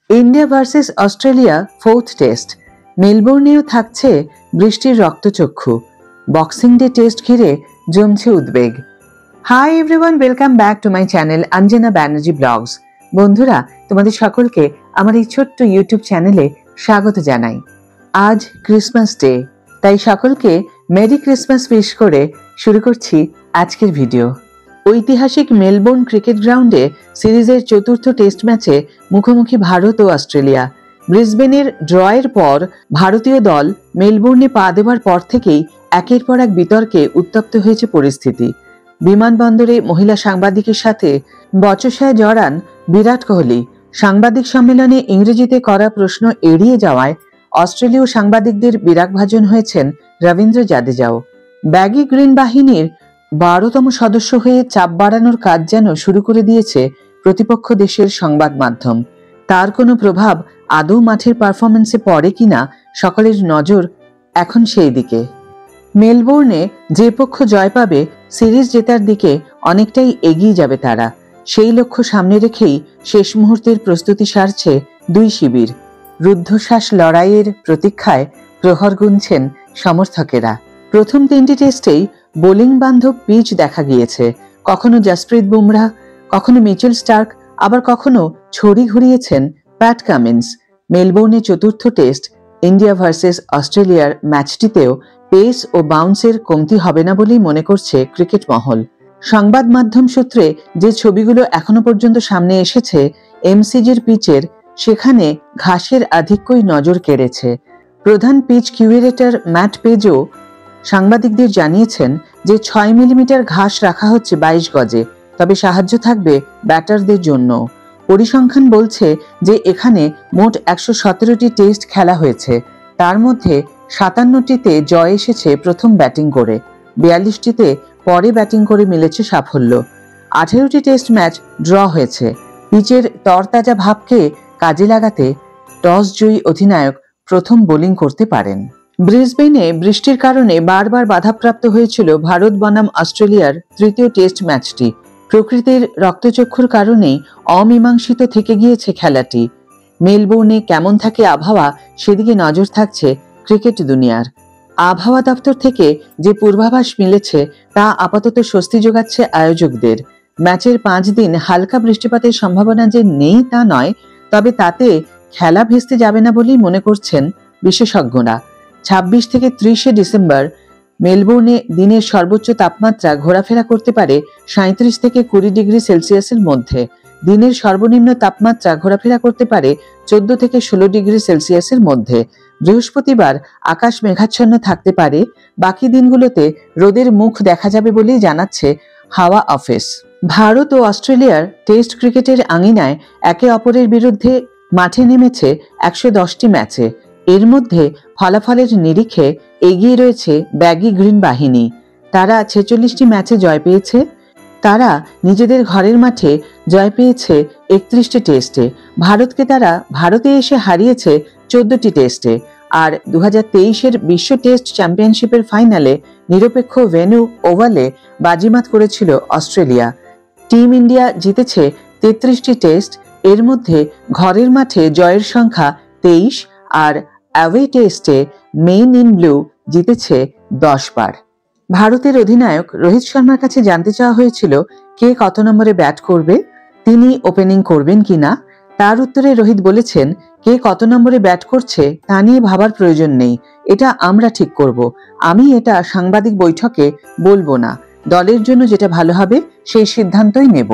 India versus Australia fourth test. মেলবোর্নেও থাকছে বৃষ্টির রক্তচক্ষু। বক্সিং ডে টেস্ট ঘিরে জমছে উদ্বেগ। Hi everyone, welcome back to my channel Anjana Banerjee vlogs. বন্ধুরা, তোমাদের সকলকে আমার এই ছোট্ট ইউটিউব চ্যানেলে স্বাগত জানাই। আজ ক্রিসমাস ডে, তাই সকলকে মেরি ক্রিসমাস উইশ করে শুরু করছি আজকের ভিডিও। ঐতিহাসিক মেলবোর্ন ক্রিকেট গ্রাউন্ডে সিরিজের চতুর্থ টেস্ট ম্যাচে মুখোমুখি ভারত ও অস্ট্রেলিয়া। ব্রিসবেনের ড্রয়ের পর ভারতীয় দল মেলবোর্নে পা দেওয়ার পর থেকেই একের পর এক বিতর্কে উত্তপ্ত হয়েছে পরিস্থিতি। বিমানবন্দরে মহিলা সাংবাদিকের সাথে বচসায় জড়ান বিরাট কোহলি। সাংবাদিক সম্মেলনে ইংরেজিতে করা প্রশ্ন এড়িয়ে যাওয়ায় অস্ট্রেলীয় সাংবাদিকদের বিরাগভাজন হয়েছেন রবীন্দ্র জাদেজাও। ব্যাগি গ্রিন বাহিনীর 12তম সদস্য হয়ে চাপ বাড়ানোর কাজ যেন শুরু করে দিয়েছে প্রতিপক্ষ দেশের সংবাদ মাধ্যম। তার কোনো প্রভাব আদৌ মাঠের পারফরমেন্সে পড়ে কিনা সকলের নজর এখন সেই দিকে। মেলবোর্নে যে পক্ষ জয় পাবে সিরিজ জেতার দিকে অনেকটাই এগিয়ে যাবে তারা। সেই লক্ষ্য সামনে রেখেই শেষ মুহূর্তের প্রস্তুতি সারছে দুই শিবির। রুদ্ধশ্বাস লড়াইয়ের প্রতীক্ষায় প্রহর গুনছেন সমর্থকেরা। প্রথম 3টি টেস্টেই বোলিং বান্ধব পিচ দেখা গিয়েছে। কখনো জসপ্রীত বুমরাহ, কখনো মিচেল স্টার্ক, আবার কখনো ছড়ি ঘুরিয়েছেন প্যাট কামিন্স। মেলবোর্নে চতুর্থ টেস্ট ইন্ডিয়া ভার্সেস অস্ট্রেলিয়ার ম্যাচটিতেও পেস ও বাউন্সের কমতি হবে না বলেই মনে করছে ক্রিকেট মহল। সংবাদ মাধ্যম সূত্রে যে ছবিগুলো এখনো পর্যন্ত সামনে এসেছে এমসিজির পিচের, সেখানে ঘাসের আধিক্যই নজর কেড়েছে। প্রধান পিচ কিউরেটর ম্যাট পেজও সাংবাদিকদের জানিয়েছেন যে 6 মিলিমিটার ঘাস রাখা হচ্ছে 22 গজে, তবে সাহায্য থাকবে ব্যাটারদের জন্য। পরিসংখ্যান বলছে যে এখানে মোট 117টি টেস্ট খেলা হয়েছে, তার মধ্যে 57টিতে জয় এসেছে প্রথম ব্যাটিং করে, 42টিতে পরে ব্যাটিং করে মিলেছে সাফল্য। 18টি টেস্ট ম্যাচ ড্র হয়েছে। পিচের তরতাজা ভাবকে কাজে লাগাতে টস জয়ী অধিনায়ক প্রথম বোলিং করতে পারেন। ব্রিসবেনে বৃষ্টির কারণে বারবার বাধাপ্রাপ্ত হয়েছিল ভারত বনাম অস্ট্রেলিয়ার তৃতীয় টেস্ট ম্যাচটি। প্রকৃতির রক্তচক্ষুর কারণেই অমীমাংসিত থেকে গিয়েছে খেলাটি। মেলবোর্নে কেমন থাকে আবহাওয়া, সেদিকে নজর থাকছে ক্রিকেট দুনিয়ার। আবহাওয়া দপ্তর থেকে যে পূর্বাভাস মিলেছে তা আপাতত স্বস্তি যোগাচ্ছে আয়োজকদের। ম্যাচের 5 দিন হালকা বৃষ্টিপাতের সম্ভাবনা যে নেই তা নয়, তবে তাতে খেলা ভেস্তে যাবে না বলেই মনে করছেন বিশেষজ্ঞরা। 26 থেকে 30 ডিসেম্বর মেলবোর্নে দিনের সর্বোচ্চ তাপমাত্রা ঘোরাফেরা করতে পারে 37 থেকে 20 ডিগ্রি সেলসিয়াসের মধ্যে। দিনের সর্বনিম্ন তাপমাত্রা ঘোরাফেরা করতে পারে 14 থেকে 16 ডিগ্রি সেলসিয়াসের মধ্যে। বৃহস্পতিবার আকাশ মেঘাচ্ছন্ন থাকতে পারে। বাকি দিনগুলোতে রোদের মুখ দেখা যাবে বলেই জানাচ্ছে হাওয়া অফিস। ভারত ও অস্ট্রেলিয়ার টেস্ট ক্রিকেটের আঙিনায় একে অপরের বিরুদ্ধে মাঠে নেমেছে 110টি ম্যাচে। এর মধ্যে ফলাফলের নিরিখে এগিয়ে রয়েছে ব্যাগি গ্রিন বাহিনী। তারা 46টি ম্যাচে জয় পেয়েছে। তারা নিজেদের ঘরের মাঠে জয় পেয়েছে 31টি টেস্টে। ভারতকে তারা ভারতে এসে হারিয়েছে 14টি টেস্টে। আর 2023-এর বিশ্ব টেস্ট চ্যাম্পিয়নশিপের ফাইনালে নিরপেক্ষ ভেন্যু ওভালে বাজিমাত করেছিল অস্ট্রেলিয়া। টিম ইন্ডিয়া জিতেছে 33টি টেস্ট। এর মধ্যে ঘরের মাঠে জয়ের সংখ্যা 23 আর অ্যাওয়ে টেস্টে মেন ইন ব্লু জিতেছে 10 বার। ভারতের অধিনায়ক রোহিত শর্মার কাছে জানতে চাওয়া হয়েছিল কে কত নম্বরে ব্যাট করবে, তিনি ওপেনিং করবেন কিনা। তার উত্তরে রোহিত বলেছেন, কে কত নম্বরে ব্যাট করছে তা নিয়ে ভাবার প্রয়োজন নেই, এটা আমরা ঠিক করব। আমি এটা সাংবাদিক বৈঠকে বলবো না। দলের জন্য যেটা ভালো হবে সেই সিদ্ধান্তই নেব।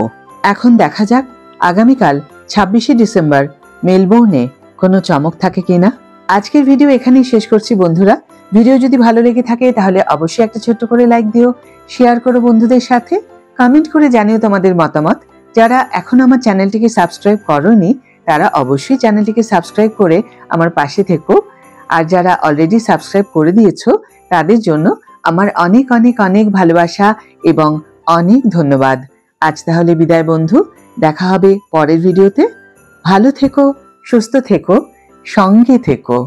এখন দেখা যাক আগামীকাল 26শে ডিসেম্বর মেলবোর্নে কোনো চমক থাকে কিনা। আজকের ভিডিও এখানেই শেষ করছি বন্ধুরা। ভিডিও যদি ভালো লেগে থাকে তাহলে অবশ্যই একটা ছোট্ট করে লাইক দিও, শেয়ার করো বন্ধুদের সাথে, কমেন্ট করে জানিও তোমাদের মতামত। যারা এখন আমার চ্যানেলটিকে সাবস্ক্রাইব করোনি তারা অবশ্যই চ্যানেলটিকে সাবস্ক্রাইব করে আমার পাশে থেকো। আর যারা অলরেডি সাবস্ক্রাইব করে দিয়েছো তাদের জন্য আমার অনেক অনেক অনেক ভালোবাসা এবং অনেক ধন্যবাদ। আজ তাহলে বিদায় বন্ধু, দেখা হবে পরের ভিডিওতে। ভালো থেকো, সুস্থ থেকো, সঙ্গে থেকো।